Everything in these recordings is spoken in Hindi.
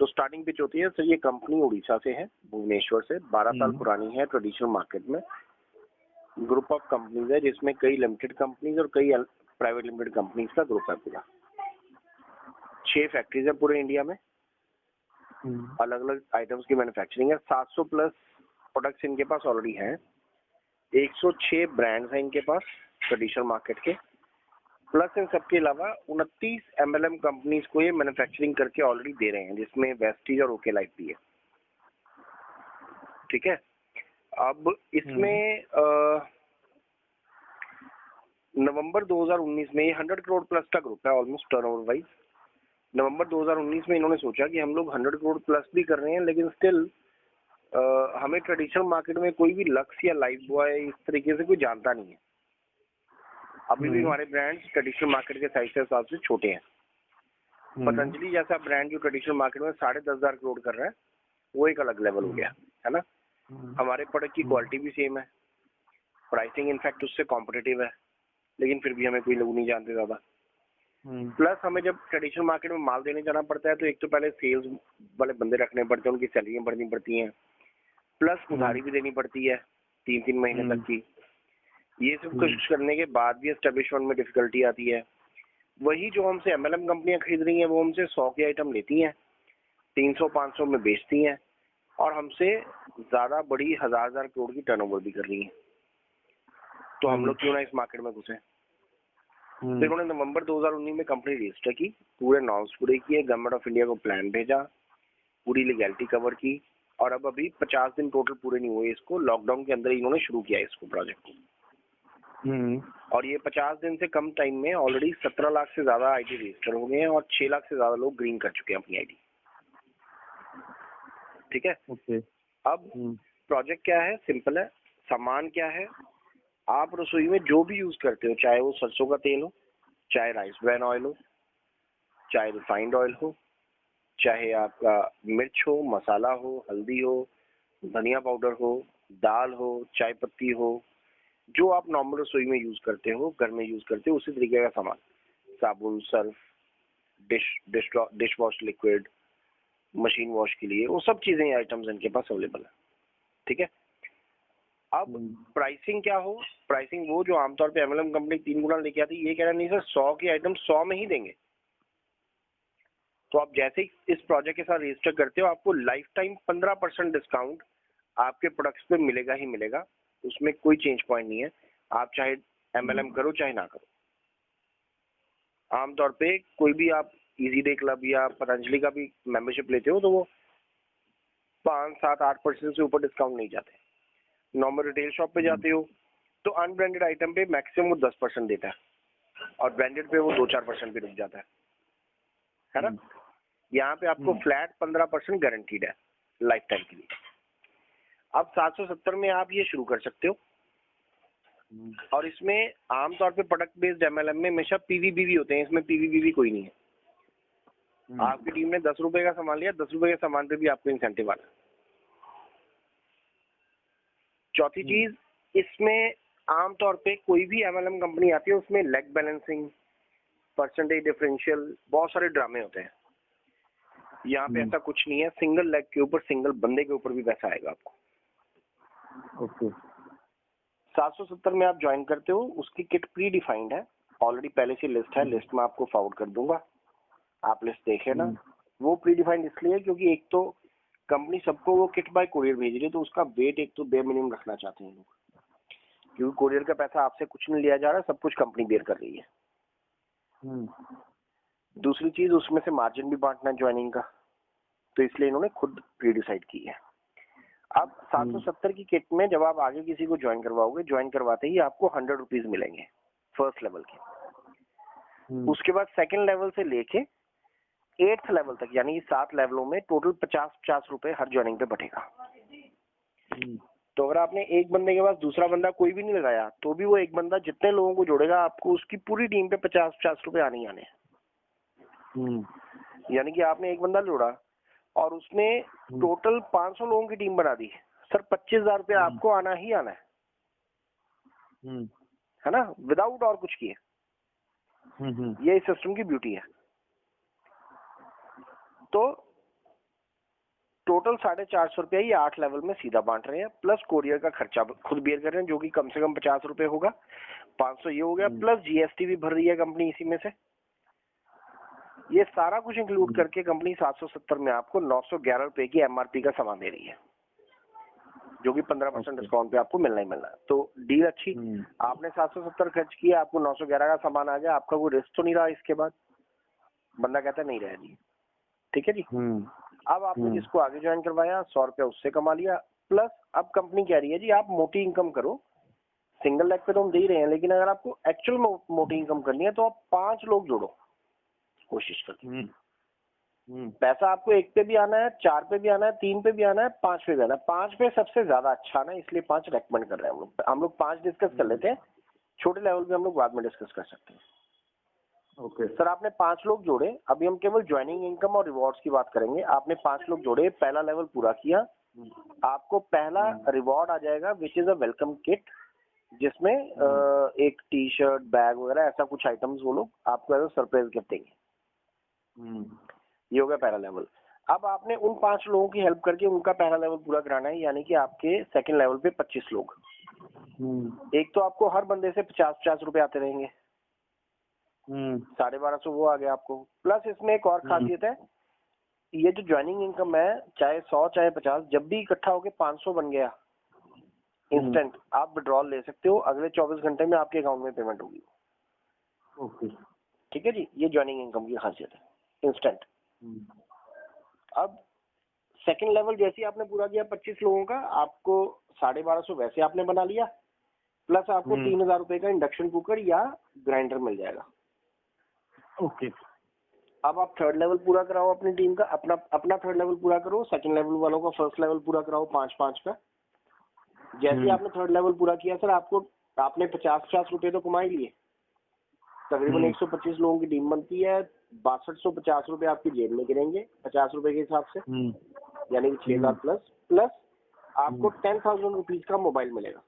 तो स्टार्टिंग पिच होती है सर, ये कंपनी उड़ीसा से है, भुवनेश्वर से, 12 साल पुरानी है, ट्रेडिशनल मार्केट में ग्रुप ऑफ कंपनीज है जिसमें कई लिमिटेड कंपनीज और कई प्राइवेट लिमिटेड कंपनीज का ग्रुप है पूरा। 6 फैक्ट्रीज है पूरे इंडिया में, अलग अलग आइटम्स की मैन्युफैक्चरिंग है। 700 प्लस प्रोडक्ट्स इनके पास ऑलरेडी हैं। 106 ब्रांड्स हैं इनके पास ट्रेडिशनल मार्केट के, प्लस इन सबके अलावा 29 एमएलएम कंपनीज को ये मैन्युफैक्चरिंग करके ऑलरेडी दे रहे हैं, जिसमें वेस्टीज और ओके लाइफ भी है। ठीक है, अब इसमें नवंबर 2019 में ये 100 करोड़ प्लस का ग्रुप है ऑलमोस्ट टर्नओवर वाइज। नवंबर 2019 में इन्होंने सोचा कि हम लोग 100 करोड़ प्लस भी कर रहे हैं, लेकिन स्टिल हमें ट्रेडिशनल मार्केट में कोई भी लक्स या लाइफ बॉय इस तरीके से कोई जानता नहीं है। अभी भी हमारे ब्रांड्स ट्रेडिशनल मार्केट के साइज के हिसाब से छोटे हैं। पतंजलि जैसा ब्रांड जो ट्रेडिशनल मार्केट में 10,500 करोड़ कर रहा है, वो एक अलग लेवल हो गया है ना। हमारे प्रोडक्ट की क्वालिटी भी सेम है, प्राइसिंग इनफैक्ट उससे कॉम्पिटिटिव है, लेकिन फिर भी हमें कोई लोग नहीं जानते ज्यादा। प्लस हमें जब ट्रेडिशनल मार्केट में माल देने जाना पड़ता है तो एक तो पहले सेल्स वाले बंदे रखने पड़ते हैं, उनकी सैलरियां बढ़नी पड़ती हैं, प्लस उधारी भी देनी पड़ती है 3-3 महीने तक की। ये सब कुछ करने के बाद भी एस्टेब्लिशमेंट में डिफिकल्टी आती है। वही जो हमसे एमएलएम कंपनियां खरीद रही हैं वो हमसे 100 के आइटम लेती हैं, 300-500 में बेचती हैं और हमसे ज्यादा बड़ी 1000 करोड़ की टर्नओवर भी कर रही हैं। तो हम लोग क्यों ना इस मार्केट में घुसे। तो इन्होंने नवंबर 2019 में कंपनी रजिस्टर की, पूरे नॉर्म्स पूरे किए, गवर्नमेंट ऑफ इंडिया को प्लान भेजा, पूरी लीगैलिटी कवर की, और अब अभी 50 दिन टोटल पूरे नहीं हुए इसको, लॉकडाउन के अंदर इन्होंने शुरू किया इसको प्रोजेक्ट को। और ये 50 दिन से कम टाइम में ऑलरेडी 17 लाख से ज्यादा आईडी रजिस्टर हो गए हैं और 6 लाख से ज्यादा लोग ग्रीन कर चुके हैं अपनी आईडी। ठीक है, ओके। अब प्रोजेक्ट क्या है, सिंपल है। सामान क्या है, आप रसोई में जो भी यूज करते हो, चाहे वो सरसों का तेल हो, चाहे राइस ब्रान ऑयल हो, चाहे रिफाइंड ऑयल हो, चाहे आपका मिर्च हो, मसाला हो, हल्दी हो, धनिया पाउडर हो, दाल हो, चाय पत्ती हो, जो आप नॉर्मल रसोई में यूज करते हो, घर में यूज करते हो, उसी तरीके का सामान, साबुन, Surf, dish wash liquid, machine wash के लिए, वो सब चीजें आइटम्स इनके पास अवेलेबल है। ठीक है, अब प्राइसिंग क्या हो, प्राइसिंग वो जो आमतौर पे एमएलएम कंपनी 3 गुना लेके आती है, ये कह रहा नहीं सर 100 की आइटम 100 में ही देंगे। तो आप जैसे ही इस प्रोजेक्ट के साथ रजिस्टर करते हो, आपको लाइफ टाइम 15% डिस्काउंट आपके प्रोडक्ट्स पे मिलेगा ही मिलेगा, उसमें कोई चेंज पॉइंट नहीं है। आप चाहे एमएलएम करो चाहे ना करो। आमतौर पे कोई भी आप इजी डे क्लब या पतंजलि का भी मेंबरशिप लेते हो तो वो 5-7-8% से ऊपर डिस्काउंट नहीं जाते। नॉर्मल रिटेल शॉप पे जाते हो तो अनब्रांडेड आइटम पे मैक्सिमम वो 10% देता है और ब्रांडेड पे वो 2-4% भी रुक जाता है ना। यहाँ पे आपको फ्लैट 15% गारंटीड है लाइफ टाइम के लिए। अब 770 में आप ये शुरू कर सकते हो, और इसमें आमतौर पे प्रोडक्ट बेस्ड एमएलएम में हमेशा पीवीबीवी होते हैं, इसमें पीवीबीवी कोई नहीं है। आपकी टीम ने 10 रुपए का सामान लिया, 10 रुपए के सामान पे भी आपको इंसेंटिव आ रहा है। चौथी चीज, इसमें आमतौर पे कोई भी एमएलएम कंपनी आती है उसमें लेग बैलेंसिंग, परसेंटेज डिफरेंशियल, बहुत सारे ड्रामे होते हैं। यहाँ पे ऐसा कुछ नहीं है, सिंगल लेग के ऊपर, सिंगल बंदे के ऊपर भी पैसा आएगा आपको। ओके। 770 में आप ज्वाइन करते हो, उसकी किट प्री डिफाइंड है, ऑलरेडी पहले से लिस्ट है, लिस्ट में आपको फॉरवर्ड कर दूंगा, आप लिस्ट देखे ना। वो प्री डिफाइंड इसलिए क्योंकि एक तो कंपनी सबको वो किट बाय कोरियर भेज रही है, तो उसका वेट एक तो बेयर मिनिमम रखना चाहते हैं लोग, क्योंकि कोरियर का पैसा आपसे कुछ नहीं लिया जा रहा, सब कुछ कंपनी बेयर कर रही है। दूसरी चीज, उसमें से मार्जिन भी बांटना है ज्वाइनिंग का, तो इसलिए इन्होंने खुद प्री डिसाइड की है। अब 770 की किट में जब आप आगे किसी को ज्वाइन करवाओगे, ज्वाइन करवाते ही आपको 100 रुपीज मिलेंगे फर्स्ट लेवल के। उसके बाद सेकंड लेवल से लेके 8th लेवल तक, यानी 7 लेवलों में टोटल 50-50 रुपए हर ज्वाइनिंग पे बढ़ेगा। तो अगर आपने एक बंदे के पास दूसरा बंदा कोई भी नहीं लगाया, तो भी वो एक बंदा जितने लोगों को जोड़ेगा, आपको उसकी पूरी टीम पे 50-50 रुपए आने ही आने हैं। यानी कि आपने एक बंदा जोड़ा और उसने टोटल 500 लोगों की टीम बना दी, सर 25,000 रुपये आपको आना ही आना है ना, विदाउट और कुछ किए। ये इस सिस्टम की ब्यूटी है। तो टोटल 450 रुपया ये 8 लेवल में सीधा बांट रहे हैं, प्लस कोरियर का खर्चा खुद बेयर कर रहे हैं जो कि कम से कम 50 रुपए होगा, 500 ये हो गया, प्लस जीएसटी भी भर रही है कंपनी इसी में से। ये सारा कुछ इंक्लूड करके कंपनी 770 में आपको 911 रुपए की एमआरपी का सामान दे रही है, जो कि 15% डिस्काउंट पे आपको मिलना ही मिलना है। तो डील अच्छी। आपने 770 खर्च किया, आपको 911 का सामान आ गया, आपका कोई रिस्क तो नहीं रहा इसके बाद। बंदा कहता नहीं रहा जी, ठीक है जी। अब आपने जिसको आगे ज्वाइन करवाया 100 रुपया उससे कमा लिया, प्लस अब कंपनी कह रही है जी आप मोटी इनकम करो, सिंगल लेग पे तो हम दे ही रहे हैं, लेकिन अगर आपको एक्चुअल मोटी इनकम करनी है तो आप 5 लोग जोड़ो, कोशिश करके। पैसा आपको 1 पे भी आना है, 4 पे भी आना है, 3 पे भी आना है, 5 पे भी आना है। 5 पे सबसे ज्यादा अच्छा ना, इसलिए 5 रेकमेंड कर रहे हैं हम लोग 5 डिस्कस कर लेते हैं, छोटे लेवल पे हम लोग बाद में डिस्कस कर सकते हैं। ओके सर, आपने 5 लोग जोड़े, अभी हम केवल ज्वाइनिंग इनकम और रिवॉर्ड्स की बात करेंगे। आपने 5 लोग जोड़े, पहला लेवल पूरा किया, आपको पहला रिवॉर्ड आ जाएगा which is a welcome kit, जिसमें एक टी शर्ट, बैग वगैरह ऐसा कुछ आइटम्स वो लोग आपको एज अ सरप्राइज गिफ्ट देंगे। ये हो गया पहला लेवल। अब आपने उन 5 लोगों की हेल्प करके उनका पहला लेवल पूरा कराना है, यानी कि आपके सेकंड लेवल पे 25 लोग। एक तो आपको हर बंदे से 50-50 रुपए आते रहेंगे, 1250 वो आ गया आपको। प्लस इसमें एक और खासियत है, ये जो ज्वाइनिंग इनकम है, चाहे 100 चाहे 50, जब भी इकट्ठा होके 500 बन गया, इंस्टेंट आप विड्रॉल ले सकते हो, अगले 24 घंटे में आपके अकाउंट में पेमेंट होगी। ओके, ठीक है जी। ये ज्वाइनिंग इनकम की खासियत है, इंस्टेंट। अब सेकंड लेवल जैसे ही आपने पूरा किया 25 लोगों का, आपको 1250 वैसे आपने बना लिया, प्लस आपको 3000 रुपए का इंडक्शन कुकर या ग्राइंडर मिल जाएगा। ओके, अब आप थर्ड लेवल पूरा कराओ अपनी टीम का, अपना थर्ड लेवल पूरा करो, सेकंड लेवल वालों का फर्स्ट लेवल पूरा कराओ 5-5 का। जैसे ही आपने थर्ड लेवल पूरा किया सर, आपने 50-50 रुपए तो कमा ही लिए, तकरीबन 125 लोगों की टीम बनती है, 6250 रुपए आपकी जेब में गिरेंगे 50 रुपए के हिसाब से, यानी कि 6000 प्लस आपको 10,000 रुपीज का मोबाइल मिलेगा।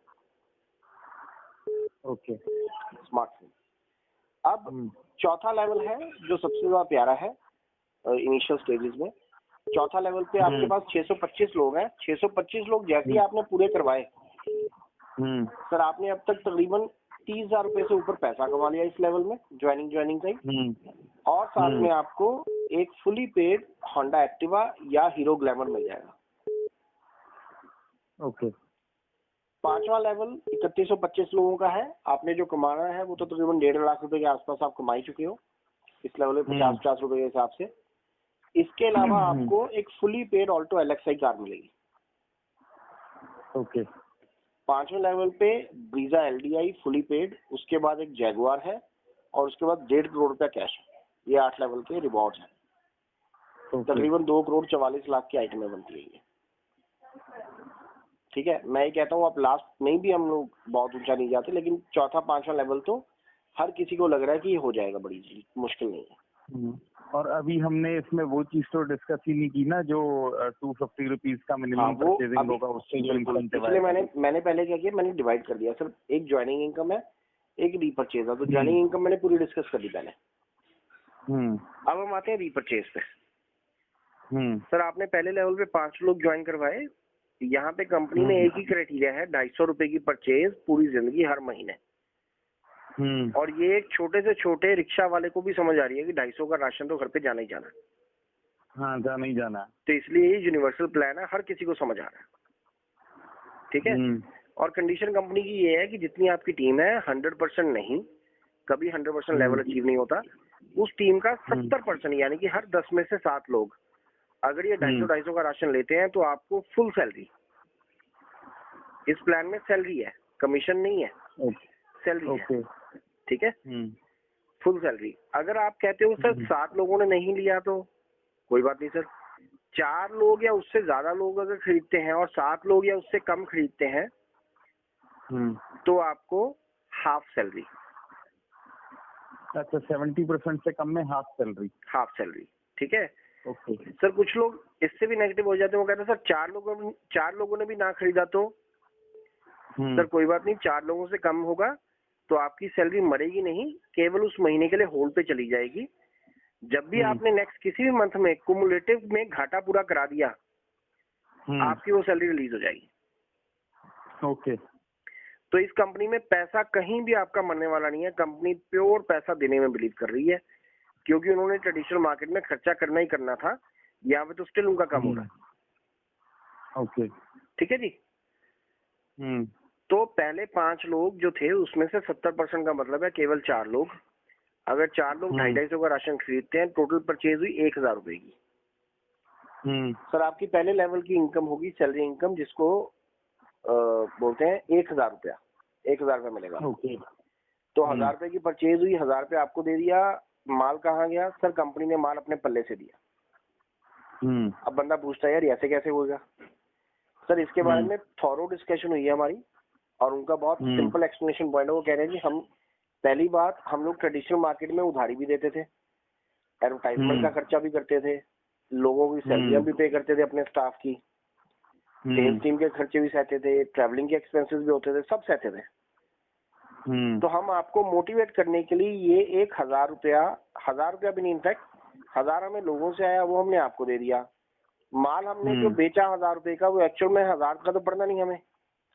Okay, smartphone. अब चौथा लेवल है जो सबसे ज्यादा प्यारा है इनिशियल स्टेजेस में। चौथा लेवल पे आपके पास 625 लोग हैं। 625 लोग जैसे ही आपने पूरे करवाए सर, आपने अब तक तकरीबन 30,000 रुपए से ऊपर पैसा कमा लिया इस लेवल में, ज्वाइनिंग का ही। और साथ में आपको एक फुली पेड होंडा एक्टिवा या हीरो ग्लैमर मिल जाएगा। ओके, पांचवा लेवल 3125 लोगों का है। आपने जो कमाना है वो तो तकरीबन 1.5 लाख रुपए के आसपास आप कमा ही चुके हो इस लेवल में, 50-50 रुपए के हिसाब से। इसके अलावा आपको एक fully paid Alto LXi car मिलेगी। ओके, पांचवें लेवल पे ब्रीजा LDI फुली पेड, उसके बाद एक जैगुआर है, और उसके बाद 1.5 करोड़ रुपया कैश। ये 8 लेवल के रिवॉर्ड्स हैं। तकरीबन 2 करोड़ 44 लाख की आइटमें बनती है ये। ठीक है, मैं ये कहता हूँ आप लास्ट में भी हम लोग बहुत ऊंचा नहीं जाते, लेकिन चौथा 5वां लेवल तो हर किसी को लग रहा है कि ये हो जाएगा, बड़ी चीज मुश्किल नहीं है। और अभी हमने इसमें वो चीज तो डिस्कस ही नहीं की ना, जो 250 रुपीज का मिनिमम परचेजिंग होगा उससे जो इंसेंटिव है। मैंने पहले क्या किया, मैंने डिवाइड कर दिया सर, एक ज्वाइनिंग इनकम है, एक रीपरचेज है। तो ज्वाइनिंग इनकम मैंने पूरी डिस्कस कर दी पहले। अब हम आते हैं रीपरचेज पे। सर, आपने पहले लेवल पे 5 लोग ज्वाइन करवाए। यहाँ पे कंपनी में एक ही क्राइटेरिया है, 250 रुपए की परचेज पूरी जिंदगी हर महीने। और ये एक छोटे से छोटे रिक्शा वाले को भी समझ आ रही है कि 250 का राशन तो घर पे जाना ही जाना। हाँ, जाना ही जाना। तो इसलिए ये यूनिवर्सल प्लान है, हर किसी को समझ आ रहा है। ठीक है, और कंडीशन कंपनी की ये है कि जितनी आपकी टीम है 100% नहीं, कभी 100% लेवल अचीव नहीं होता। उस टीम का 70% यानी कि हर 10 में से 7 लोग अगर ये 250 का राशन लेते हैं तो आपको फुल सैलरी, इस प्लान में सैलरी है, कमीशन नहीं है, सैलरी है। ठीक है, फुल सैलरी। अगर आप कहते हो सर 7 लोगों ने नहीं लिया तो कोई बात नहीं सर, 4 लोग या उससे ज्यादा लोग अगर खरीदते हैं और 7 लोग या उससे कम खरीदते हैं तो आपको हाफ सैलरी। अच्छा, 70% से कम में हाफ सैलरी। ठीक है। ओके सर, कुछ लोग इससे भी नेगेटिव हो जाते हैं, वो कहते हैं सर 4 लोगों ने भी ना खरीदा तो सर कोई बात नहीं, 4 लोगों से कम होगा तो आपकी सैलरी मरेगी नहीं, केवल उस महीने के लिए होल्ड पे चली जाएगी। जब भी आपने नेक्स्ट किसी भी मंथ में कुमुलेटिव में घाटा पूरा करा दिया आपकी वो सैलरी रिलीज हो जाएगी। ओके। तो इस कंपनी में पैसा कहीं भी आपका मरने वाला नहीं है। कंपनी प्योर पैसा देने में बिलीव कर रही है, क्योंकि उन्होंने ट्रेडिशनल मार्केट में खर्चा करना ही करना था। यहाँ पे तो स्टिल उनका कम हो रहा है। ओके, ठीक है जी। तो पहले 5 लोग जो थे उसमें से 70% का मतलब है केवल 4 लोग। अगर 4 लोग 250 का राशन खरीदते हैं, टोटल परचेज हुई 1000 रुपए की। सर आपकी पहले लेवल की इनकम होगी सैलरी इनकम, जिसको बोलते हैं 1000 रुपया। 1000 रुपया मिलेगा। तो 1000 रुपए की परचेज हुई, 1000 रुपया आपको दे दिया। माल कहाँ गया? सर कंपनी ने माल अपने पल्ले से दिया। अब बंदा पूछता है यार ऐसे कैसे होगा? सर इसके बारे में थॉरो डिस्कशन हुई है हमारी, और उनका बहुत सिंपल एक्सप्लेनेशन पॉइंट है। वो कह रहे हैं कि हम पहली बात, हम लोग ट्रेडिशनल मार्केट में उधारी भी देते थे, एडवर्टाइजमेंट का खर्चा भी करते थे, लोगों की सैलरियां भी पे करते थे अपने स्टाफ की, सेल्स टीम के खर्चे भी सहते थे, ट्रैवलिंग के एक्सपेंसेस भी होते थे, सब सहते थे। तो हम आपको मोटिवेट करने के लिए ये 1000 रुपया भी नहीं, इनफैक्ट 1000 हमें लोगों से आया, वो हमने आपको दे दिया। माल हमने जो बेचा 1000 रुपए का, वो एक्चुअल में 1000 का तो पड़ना नहीं हमें,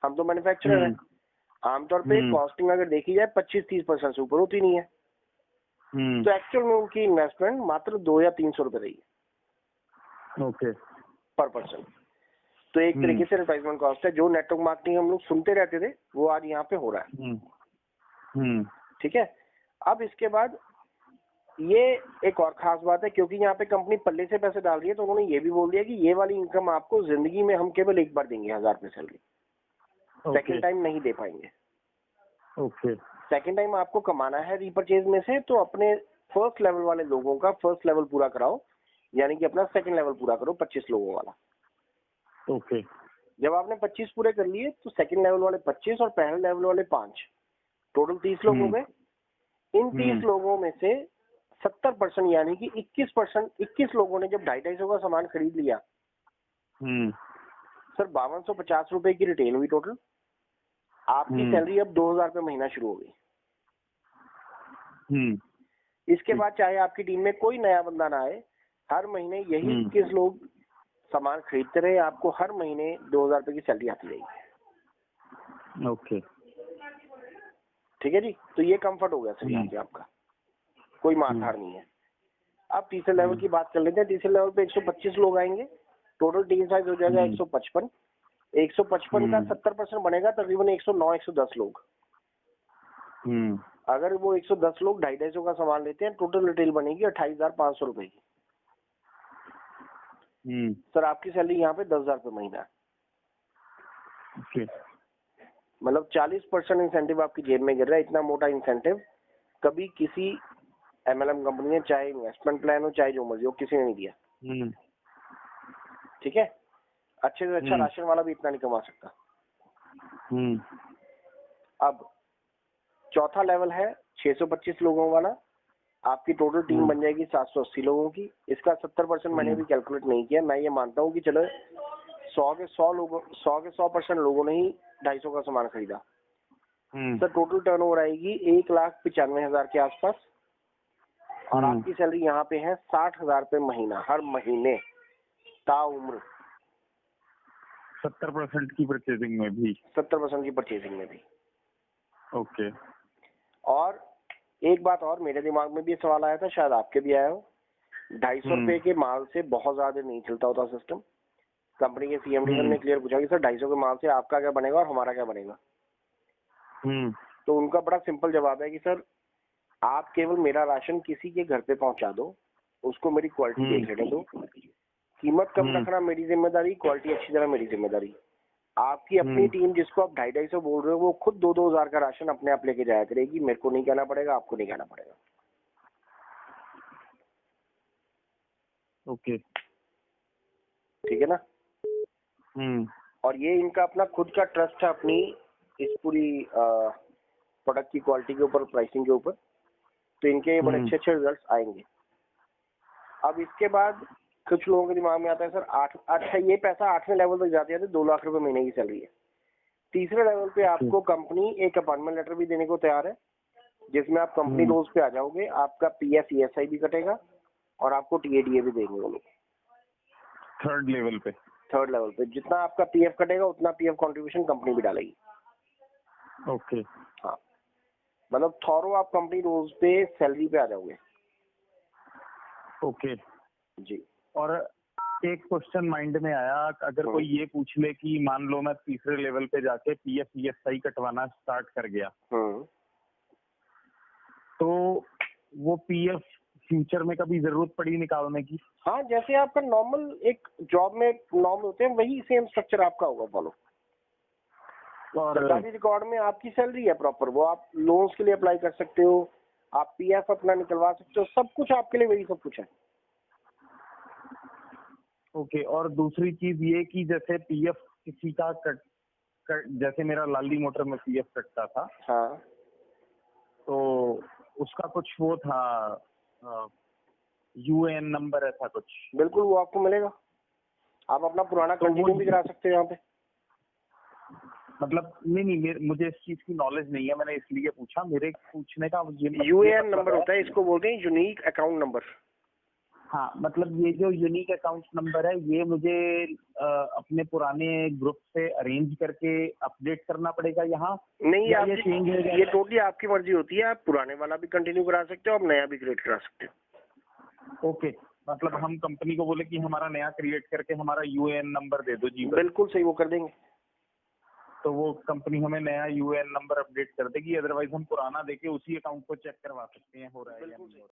हम तो मैन्युफैक्चरर हैं। आमतौर पे कॉस्टिंग अगर देखी जाए 25-30% से ऊपर होती नहीं है। तो एक्चुअल में उनकी इन्वेस्टमेंट मात्र 200 या 300 रुपए रही है। ओके। पर पर्सन। तो एक तरीके से एडवर्टाइजमेंट कॉस्ट है। जो नेटवर्क मार्केटिंग हम लोग सुनते रहते थे, वो आज यहाँ पे हो रहा है। ठीक है। अब इसके बाद ये एक और खास बात है, क्योंकि यहाँ पे कंपनी पल्ले से पैसे डाल रही है, तो उन्होंने ये भी बोल दिया कि ये वाली इनकम आपको जिंदगी में हम केवल एक बार देंगे, 1000 रुपए सैलरी। सेकंड टाइम नहीं दे पाएंगे। ओके। सेकंड टाइम आपको कमाना है रीपरचेज में से, तो अपने फर्स्ट लेवल वाले लोगों का फर्स्ट लेवल पूरा कराओ, यानी कि अपना सेकंड लेवल पूरा करो 25 लोगों वाला। ओके। जब आपने 25 पूरे कर लिए, तो सेकंड लेवल वाले 25 और पहले लेवल वाले 5, टोटल 30 लोग हो गए। इन 30 लोगों में से 70% यानी कि 21 लोगों ने जब 250 का सामान खरीद लिया, सर 5250 रुपए की रिटेल हुई टोटल। आपकी सैलरी अब 2000 रुपए महीना शुरू हो गई। इसके बाद चाहे आपकी टीम में कोई नया बंदा ना आए, हर महीने यही 21 लोग सामान खरीदते रहे, आपको हर महीने 2000 रुपए की सैलरी आती रहेगी। ओके। ठीक है जी। तो ये कंफर्ट हो गया सर यहाँ पे आपका, कोई मारधाड़ नहीं है। अब तीसरे लेवल की बात कर लेते हैं। तीसरे लेवल पे 125 लोग आएंगे, टोटल टीम साइज हो जाएगा 155। 155 का 70% बनेगा तकरीबन 109-110 लोग। अगर वो 110 लोग 250 का सामान लेते हैं, टोटल रिटेल बनेगी 28,500 रुपए की। सर आपकी सैलरी यहाँ पे 10,000 रुपए महीना है। मतलब 40% इंसेंटिव आपकी जेब में गिर रहा है। इतना मोटा इंसेंटिव कभी किसी MLM कंपनी ने, चाहे इन्वेस्टमेंट प्लान हो चाहे जो मर्जी हो, किसी ने नहीं दिया। ठीक है। अच्छे से अच्छा राशन वाला भी इतना नहीं कमा सकता। अब चौथा लेवल है 625 लोगों वाला। आपकी टोटल टीम बन जाएगी 780 लोगों की। इसका 70% मैंने भी कैलकुलेट नहीं किया। मैं ये मानता हूँ कि चलो 100 के 100% लोगों ने ही 250 का सामान खरीदा। सर टोटल टर्नओवर आएगी 1,95,000 के आसपास, और आपकी सैलरी यहाँ पे है 60,000 रुपए महीना, हर महीने ताउम्र। 70% की परचेजिंग में भी। 70% की परचेजिंग में भी। ओके। और एक बात और, मेरे दिमाग में भी सवाल आया था, शायद आपके भी आया हो। 250 रुपए के माल से बहुत ज्यादा नहीं चलता होता सिस्टम। कंपनी के CMD ने क्लियर पूछा कि सर 250 के माल से आपका क्या बनेगा और हमारा क्या बनेगा। तो उनका बड़ा सिंपल जवाब है कि सर आप केवल मेरा राशन किसी के घर पे पहुंचा दो, उसको मेरी क्वालिटी देख लेने दो। कीमत कम रखना मेरी जिम्मेदारी, क्वालिटी अच्छी तरह मेरी जिम्मेदारी। आपकी अपनी टीम जिसको आप 250 बोल रहे हो, वो खुद 2-2 हजार का राशन अपने आप लेके जाया करेगी। मेरे को नहीं कहना पड़ेगा, आपको नहीं कहना पड़ेगा। ओके। ठीक है ना। और ये इनका अपना खुद का ट्रस्ट है अपनी इस पूरी प्रोडक्ट की क्वालिटी के ऊपर, प्राइसिंग के ऊपर। तो इनके ये बड़े अच्छे रिजल्ट्स आएंगे। अब इसके बाद कुछ लोगों के दिमाग में आता है सर ये पैसा 8वें लेवल तक जाते जाते 2 लाख रुपए महीने की सैलरी है। तीसरे लेवल पे आपको कंपनी एक अपॉइंटमेंट लेटर भी देने को तैयार है, जिसमें आप कंपनी रोज पे आ जाओगे। आपका PF ESI भी कटेगा और आपको TADA भी देंगे वो लोग। 3rd लेवल पे। थर्ड लेवल पे जितना आपका पीएफ कटेगा उतना पीएफ कंट्रीब्यूशन कंपनी भी डालेगी। ओके। हाँ, मतलब थॉरो आप कंपनी रोज पे सैलरी पे आ जाओगे। ओके जी। और एक क्वेश्चन माइंड में आया, अगर कोई ये पूछ ले कि मान लो मैं तीसरे लेवल पे जाके पीएफ ईएसआई कटवाना स्टार्ट कर गया, तो वो पीएफ फ्यूचर में कभी जरूरत पड़ी निकालने की? हाँ, जैसे आपका नॉर्मल एक जॉब में नॉर्मल होते हैं वही सेम स्ट्रक्चर आपका होगा फॉलो। और सरकारी रिकॉर्ड में आपकी सैलरी है प्रॉपर, वो आप लोन्स के लिए अप्लाई कर सकते हो, आप पीएफ अपना निकलवा सकते हो, सब कुछ आपके लिए वही सब कुछ है। ओके। और दूसरी चीज ये कि जैसे पीएफ किसी का कट जैसे मेरा लाली मोटर में पीएफ कटता था। हाँ, तो उसका कुछ वो था यूएएन नंबर ऐसा कुछ। बिल्कुल वो आपको मिलेगा, आप अपना पुराना तो कंटिन्यू भी करा सकते हो यहाँ पे। मतलब नहीं, मुझे इस चीज की नॉलेज नहीं है, मैंने इसलिए पूछा। मेरे पूछने का यूएएन नंबर होता है, इसको बोलते हैं यूनिक अकाउंट नंबर। हाँ, मतलब ये जो यूनिक अकाउंट नंबर है ये मुझे अपने पुराने ग्रुप से अरेंज करके अपडेट करना पड़ेगा यहाँ? नहीं, ये चेंज हो जाएगा? ये टोटली आपकी मर्जी होती है, आप पुराने वाला भी कंटिन्यू करा सकते हो, आप नया भी क्रिएट करा सकते हो। ओके, मतलब हम कंपनी को बोले कि हमारा नया क्रिएट करके हमारा यूएएन नंबर दे दो जी। बिल्कुल सही, वो कर देंगे। तो वो कंपनी हमें नया यूएएन नंबर अपडेट कर देगी, अदरवाइज हम पुराना देके उसी अकाउंट को चेक करवा सकते हैं हो रहा है या नहीं हो रहा है।